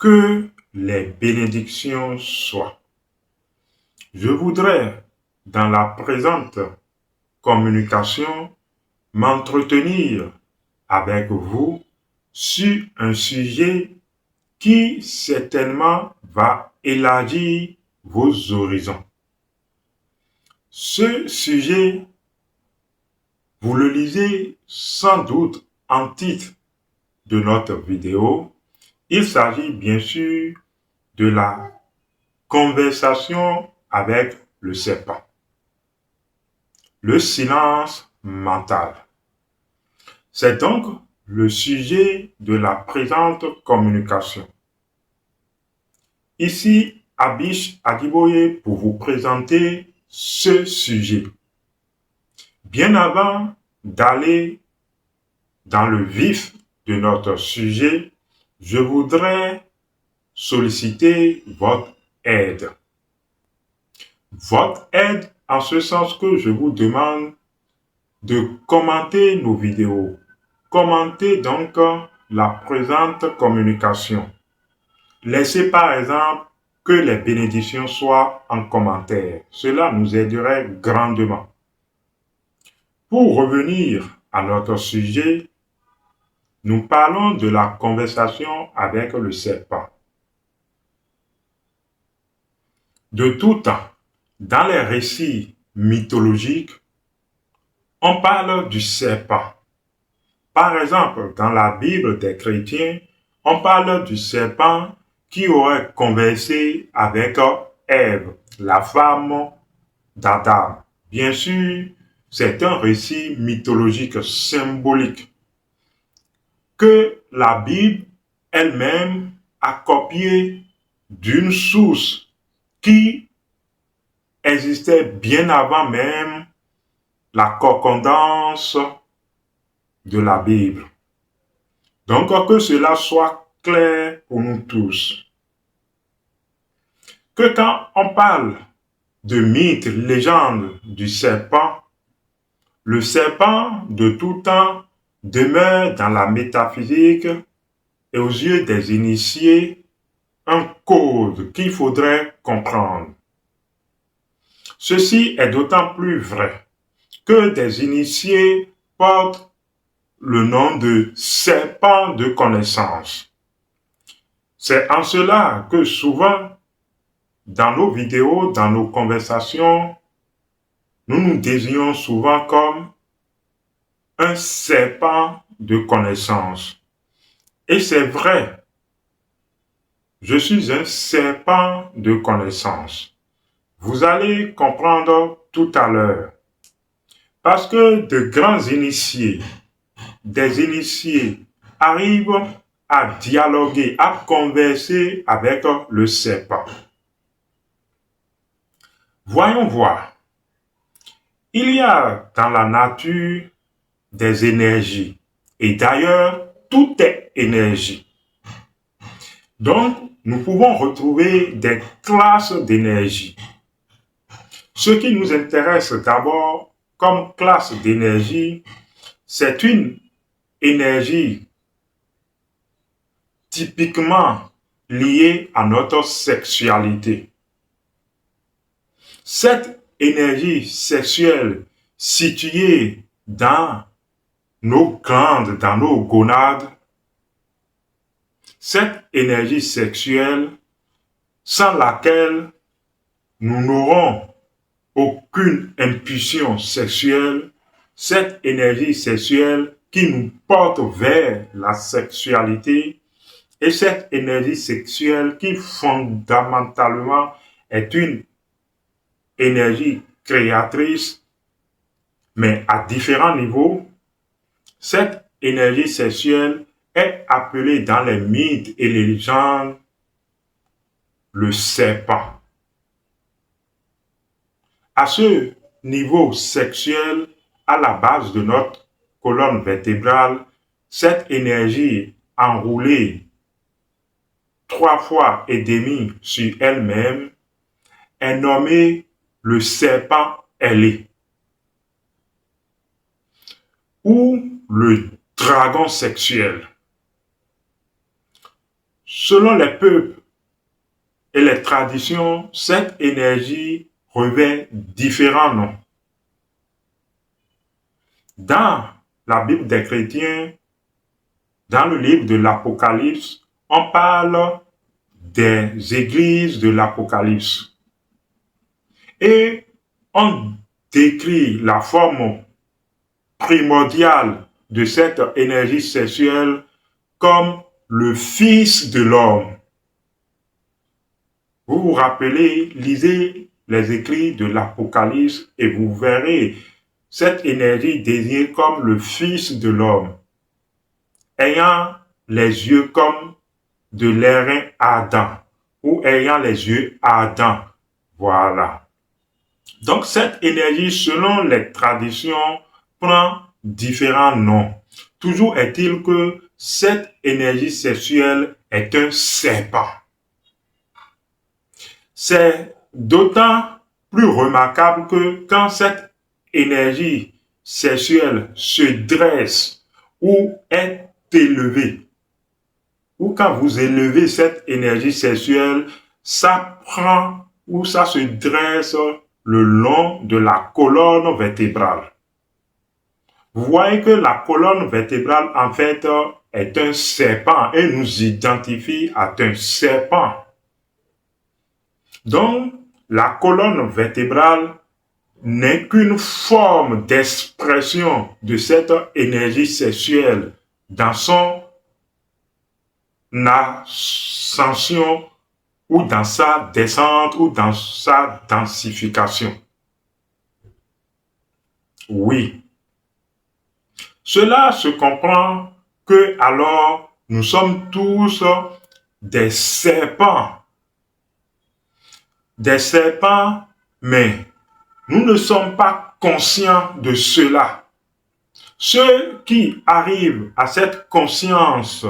Que les bénédictions soient. Je voudrais, dans la présente communication, m'entretenir avec vous sur un sujet qui certainement va élargir vos horizons. Ce sujet, vous le lisez sans doute en titre de notre vidéo. Il s'agit bien sûr de la conversation avec le serpent. Le silence mental. C'est donc le sujet de la présente communication. Ici, Abish Adiboye pour vous présenter ce sujet. Bien avant d'aller dans le vif de notre sujet, je voudrais solliciter votre aide. Votre aide en ce sens que je vous demande de commenter nos vidéos. Commentez donc la présente communication. Laissez par exemple que les bénédictions soient en commentaire. Cela nous aiderait grandement. Pour revenir à notre sujet, nous parlons de la conversation avec le serpent. De tout temps, dans les récits mythologiques, on parle du serpent. Par exemple, dans la Bible des chrétiens, on parle du serpent qui aurait conversé avec Ève, la femme d'Adam. Bien sûr, c'est un récit mythologique symbolique que la Bible elle-même a copié d'une source qui existait bien avant même la concordance de la Bible. Donc, que cela soit clair pour nous tous. Que quand on parle de mythe, légende du serpent, le serpent de tout temps demeure dans la métaphysique et aux yeux des initiés un code qu'il faudrait comprendre. Ceci est d'autant plus vrai que des initiés portent le nom de serpent de connaissance. C'est en cela que souvent, dans nos vidéos, dans nos conversations, nous nous désignons souvent comme un serpent de connaissance. Et c'est vrai, je suis un serpent de connaissance. Vous allez comprendre tout à l'heure. Parce que de grands initiés, des initiés arrivent à dialoguer, à converser avec le serpent. Voyons voir. Il y a dans la nature des énergies. Et d'ailleurs, tout est énergie. Donc, nous pouvons retrouver des classes d'énergie. Ce qui nous intéresse d'abord comme classe d'énergie, c'est une énergie typiquement liée à notre sexualité. Cette énergie sexuelle située dans nos glandes, dans nos gonades, cette énergie sexuelle sans laquelle nous n'aurons aucune impulsion sexuelle, cette énergie sexuelle qui nous porte vers la sexualité et cette énergie sexuelle qui fondamentalement est une énergie créatrice, mais à différents niveaux, cette énergie sexuelle est appelée dans les mythes et les légendes le serpent. À ce niveau sexuel, à la base de notre colonne vertébrale, cette énergie enroulée 3 fois et demi sur elle-même est nommée le serpent ailé ou le dragon sexuel. Selon les peuples et les traditions, cette énergie revêt différents noms. Dans la Bible des chrétiens, dans le livre de l'Apocalypse, on parle des églises de l'Apocalypse. Et on décrit la forme primordiale de cette énergie sexuelle comme le Fils de l'homme. Vous vous rappelez, lisez les écrits de l'Apocalypse et vous verrez cette énergie désignée comme le Fils de l'homme, ayant les yeux comme de l'airain ardent ou ayant les yeux ardents. Voilà. Donc cette énergie, selon les traditions, prend différents noms. Toujours est-il que cette énergie sexuelle est un serpent. C'est d'autant plus remarquable que quand cette énergie sexuelle se dresse ou est élevée, ou quand vous élevez cette énergie sexuelle, ça prend ou ça se dresse le long de la colonne vertébrale. Vous voyez que la colonne vertébrale, en fait, est un serpent et nous identifie à un serpent. Donc, la colonne vertébrale n'est qu'une forme d'expression de cette énergie sexuelle dans son ascension ou dans sa descente ou dans sa densification. Oui. Cela se comprend que alors nous sommes tous des serpents. Des serpents, mais nous ne sommes pas conscients de cela. Ceux qui arrivent à cette conscience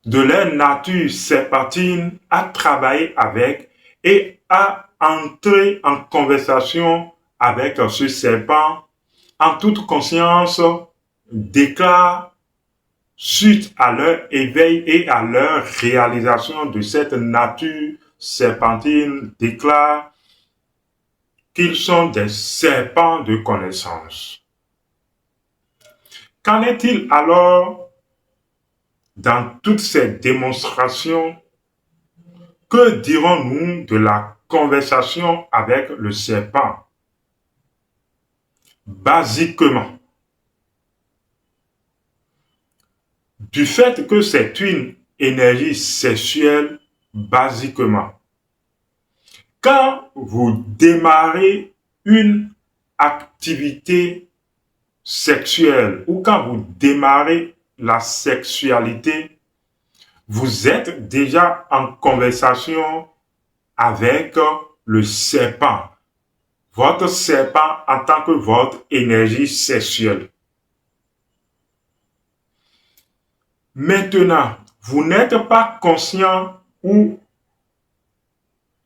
de leur nature serpentine à travailler avec et à entrer en conversation avec ce serpent, en toute conscience, déclarent suite à leur éveil et à leur réalisation de cette nature serpentine, déclarent qu'ils sont des serpents de connaissance. Qu'en est-il alors dans toutes ces démonstrations? Que dirons-nous de la conversation avec le serpent? Basiquement, du fait que c'est une énergie sexuelle, basiquement, quand vous démarrez une activité sexuelle ou quand vous démarrez la sexualité, vous êtes déjà en conversation avec le serpent, votre serpent en tant que votre énergie sexuelle. Maintenant, vous n'êtes pas conscient ou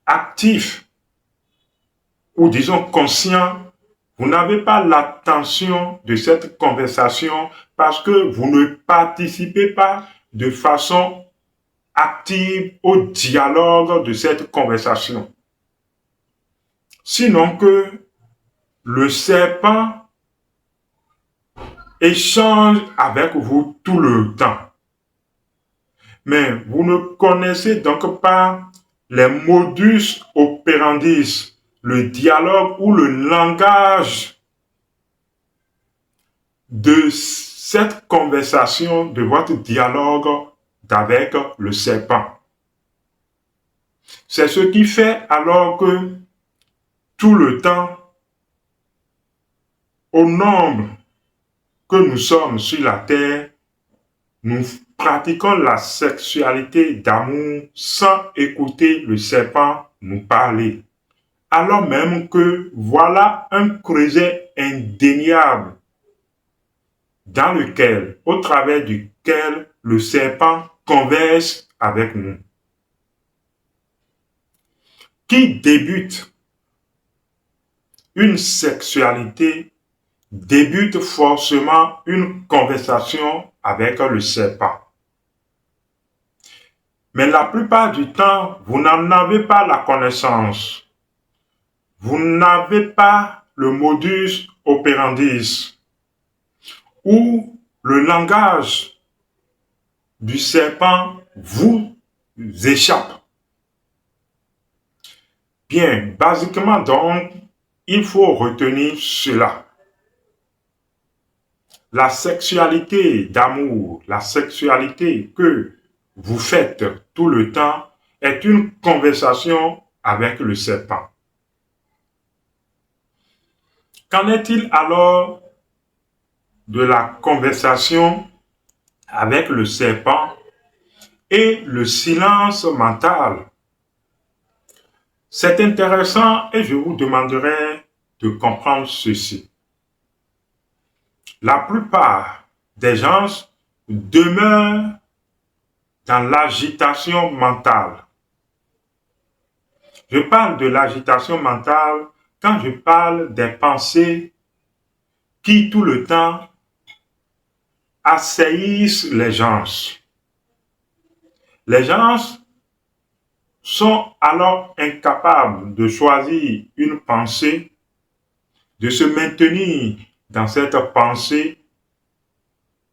actif, ou disons conscient, vous n'avez pas l'attention de cette conversation parce que vous ne participez pas de façon active au dialogue de cette conversation. Sinon que le serpent échange avec vous tout le temps. Mais vous ne connaissez donc pas les modus operandi, le dialogue ou le langage de cette conversation, de votre dialogue avec le serpent. C'est ce qui fait alors que tout le temps, au nombre que nous sommes sur la terre, nous pratiquons la sexualité d'amour sans écouter le serpent nous parler. Alors même que voilà un creuset indéniable dans lequel, au travers duquel le serpent converse avec nous. Qui débute une sexualité débute forcément une conversation avec le serpent. Mais la plupart du temps, vous n'en avez pas la connaissance. Vous n'avez pas le modus operandi ou le langage du serpent vous échappe. Bien, basiquement donc, il faut retenir cela. La sexualité d'amour, la sexualité que vous faites tout le temps est une conversation avec le serpent. Qu'en est-il alors de la conversation avec le serpent et le silence mental? C'est intéressant et je vous demanderai de comprendre ceci. La plupart des gens demeurent dans l'agitation mentale. Je parle de l'agitation mentale quand je parle des pensées qui tout le temps assaillissent les gens. Les gens sont alors incapables de choisir une pensée, de se maintenir dans cette pensée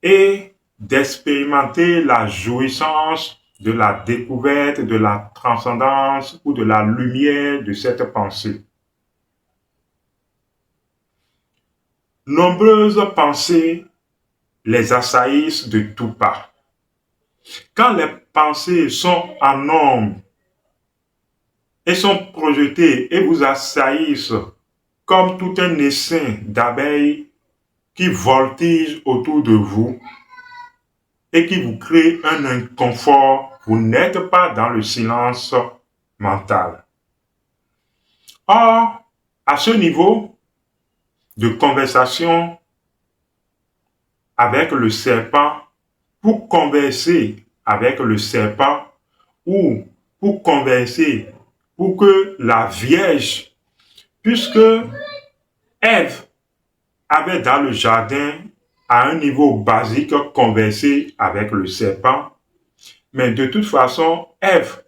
et d'expérimenter la jouissance de la découverte, de la transcendance ou de la lumière de cette pensée. Nombreuses pensées les assaillissent de tous parts. Quand les pensées sont en nombre et sont projetées et vous assaillissent comme tout un essaim d'abeilles qui voltige autour de vous et qui vous crée un inconfort, vous n'êtes pas dans le silence mental. Or, à ce niveau de conversation avec le serpent, pour converser avec le serpent ou pour converser pour que la Vierge, puisque Ève avait dans le jardin à un niveau basique conversé avec le serpent, mais de toute façon, Ève,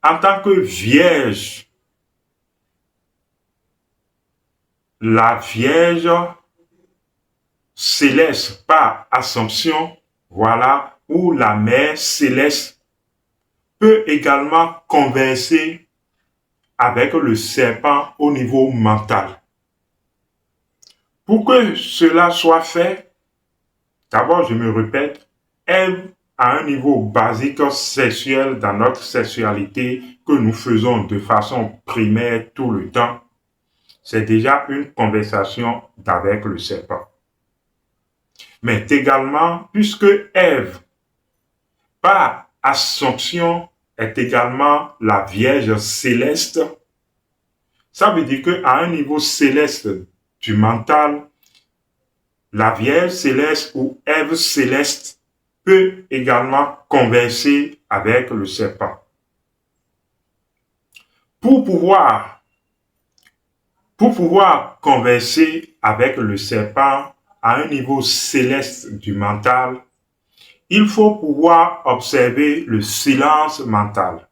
en tant que Vierge, la Vierge céleste par Assomption, voilà, où la Mère céleste peut également converser avec le serpent au niveau mental. Pour que cela soit fait, d'abord je me répète, Ève à un niveau basique sexuel dans notre sexualité que nous faisons de façon primaire tout le temps, c'est déjà une conversation avec le serpent. Mais également, puisque Ève, par Assomption, est également la Vierge céleste, ça veut dire qu'à un niveau céleste du mental, la Vierge céleste ou Ève céleste peut également converser avec le serpent. Pour pouvoir converser avec le serpent à un niveau céleste du mental, il faut pouvoir observer le silence mental.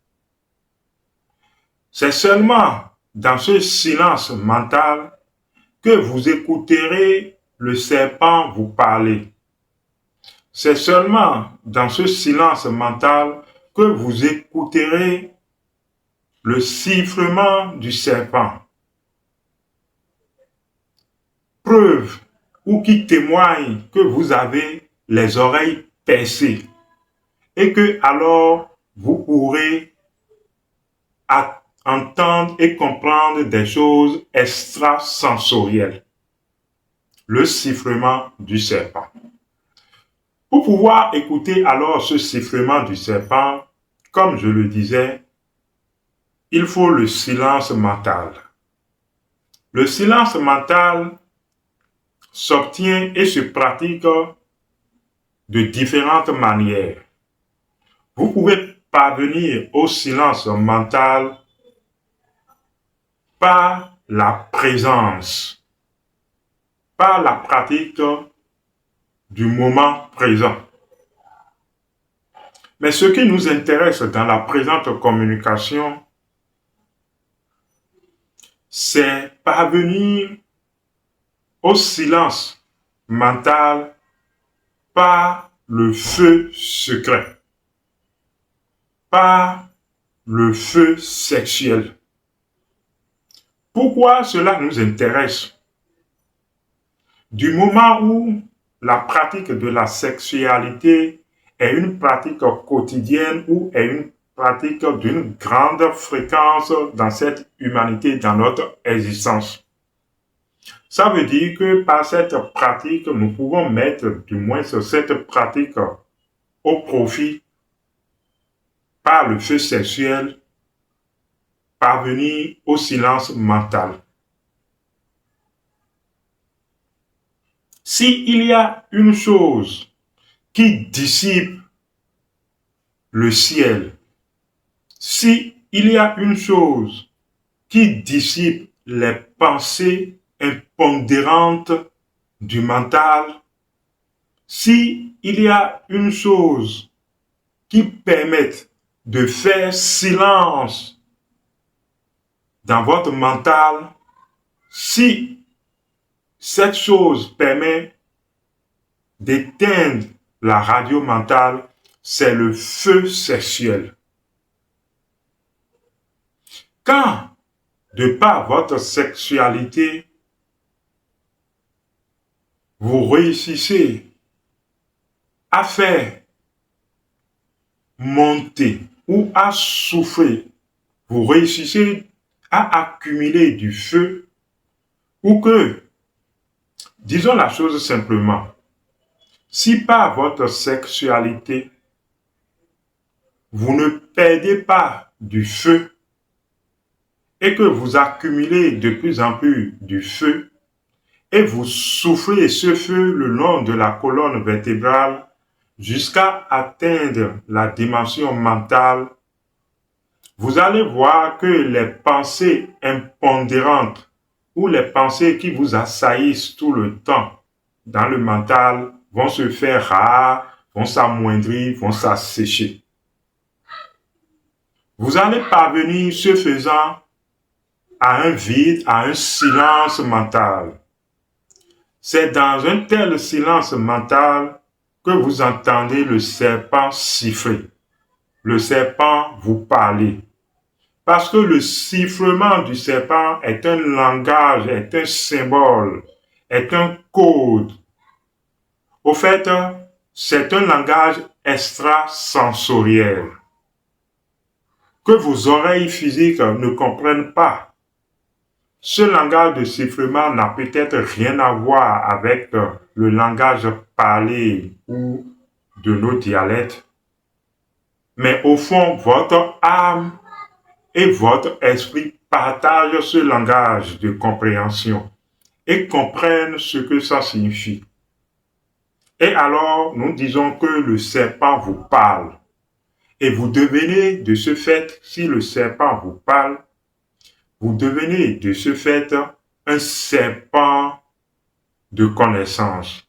C'est seulement dans ce silence mental que vous écouterez le serpent vous parler. C'est seulement dans ce silence mental que vous écouterez le sifflement du serpent. Preuve ou qui témoigne que vous avez les oreilles percées et que alors vous pourrez entendre et comprendre des choses extrasensorielles. Le sifflement du serpent. Pour pouvoir écouter alors ce sifflement du serpent, comme je le disais, il faut le silence mental. Le silence mental s'obtient et se pratique de différentes manières. Vous pouvez parvenir au silence mental par la présence, par la pratique du moment présent. Mais ce qui nous intéresse dans la présente communication, c'est parvenir au silence mental par le feu secret, par le feu sexuel. Pourquoi cela nous intéresse? Du moment où la pratique de la sexualité est une pratique quotidienne ou est une pratique d'une grande fréquence dans cette humanité, dans notre existence. Ça veut dire que par cette pratique, nous pouvons mettre du moins cette pratique au profit par le feu sexuel, parvenir au silence mental. S'il y a une chose qui dissipe le ciel, s'il y a une chose qui dissipe les pensées impondérantes du mental, s'il y a une chose qui permette de faire silence dans votre mental, si cette chose permet d'éteindre la radio mentale, c'est le feu sexuel. Quand, de par votre sexualité, vous réussissez à faire monter ou à souffler, vous réussissez à accumuler du feu, ou que, disons la chose simplement, si par votre sexualité, vous ne perdez pas du feu et que vous accumulez de plus en plus du feu et vous soufflez ce feu le long de la colonne vertébrale jusqu'à atteindre la dimension mentale, vous allez voir que les pensées impondérantes ou les pensées qui vous assaillissent tout le temps dans le mental vont se faire rares, vont s'amoindrir, vont s'assécher. Vous allez parvenir, ce faisant, à un vide, à un silence mental. C'est dans un tel silence mental que vous entendez le serpent siffler, le serpent vous parler. Parce que le sifflement du serpent est un langage, est un symbole, est un code. Au fait, c'est un langage extrasensoriel que vos oreilles physiques ne comprennent pas. Ce langage de sifflement n'a peut-être rien à voir avec le langage parlé ou de nos dialectes, mais au fond, votre âme et votre esprit partagent ce langage de compréhension et comprennent ce que ça signifie. Et alors, nous disons que le serpent vous parle. Et vous devenez de ce fait, si le serpent vous parle, vous devenez de ce fait un serpent de connaissance.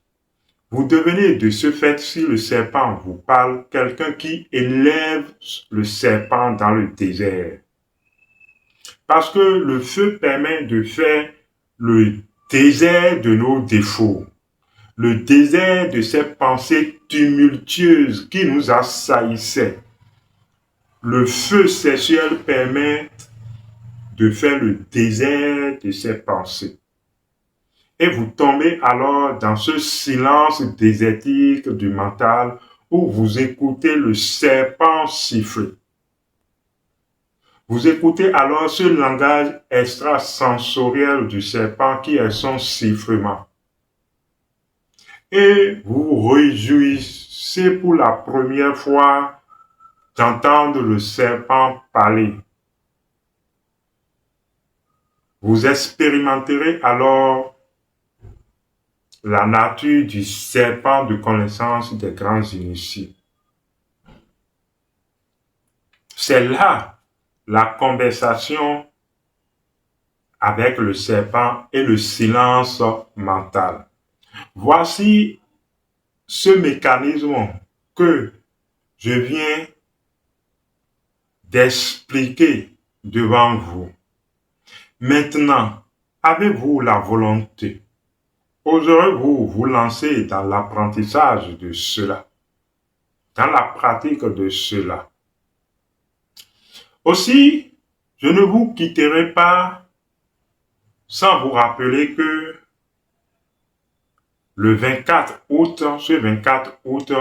Vous devenez de ce fait, si le serpent vous parle, quelqu'un qui élève le serpent dans le désert. Parce que le feu permet de faire le désert de nos défauts, le désert de ces pensées tumultueuses qui nous assaillissaient. Le feu sexuel permet de faire le désert de ces pensées. Et vous tombez alors dans ce silence désertique du mental où vous écoutez le serpent siffler. Vous écoutez alors ce langage extrasensoriel du serpent qui est son sifflement. Et vous vous réjouissez pour la première fois d'entendre le serpent parler. Vous expérimenterez alors la nature du serpent de connaissance des grands initiés. C'est là la conversation avec le serpent et le silence mental. Voici ce mécanisme que je viens d'expliquer devant vous. Maintenant, avez-vous la volonté? Oserez-vous vous lancer dans l'apprentissage de cela, dans la pratique de cela? Aussi, je ne vous quitterai pas sans vous rappeler que le 24 août, ce 24 août,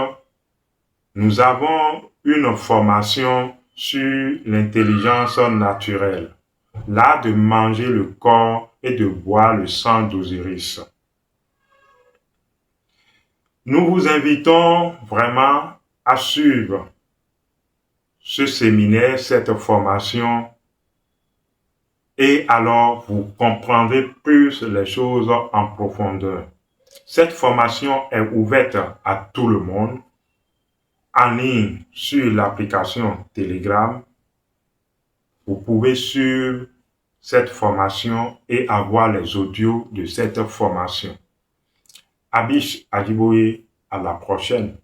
nous avons une formation sur l'intelligence naturelle, l'art de manger le corps et de boire le sang d'Osiris. Nous vous invitons vraiment à suivre ce séminaire, cette formation, et alors vous comprendrez plus les choses en profondeur. Cette formation est ouverte à tout le monde, en ligne sur l'application Telegram. Vous pouvez suivre cette formation et avoir les audios de cette formation. Abish Ajiboye, à la prochaine.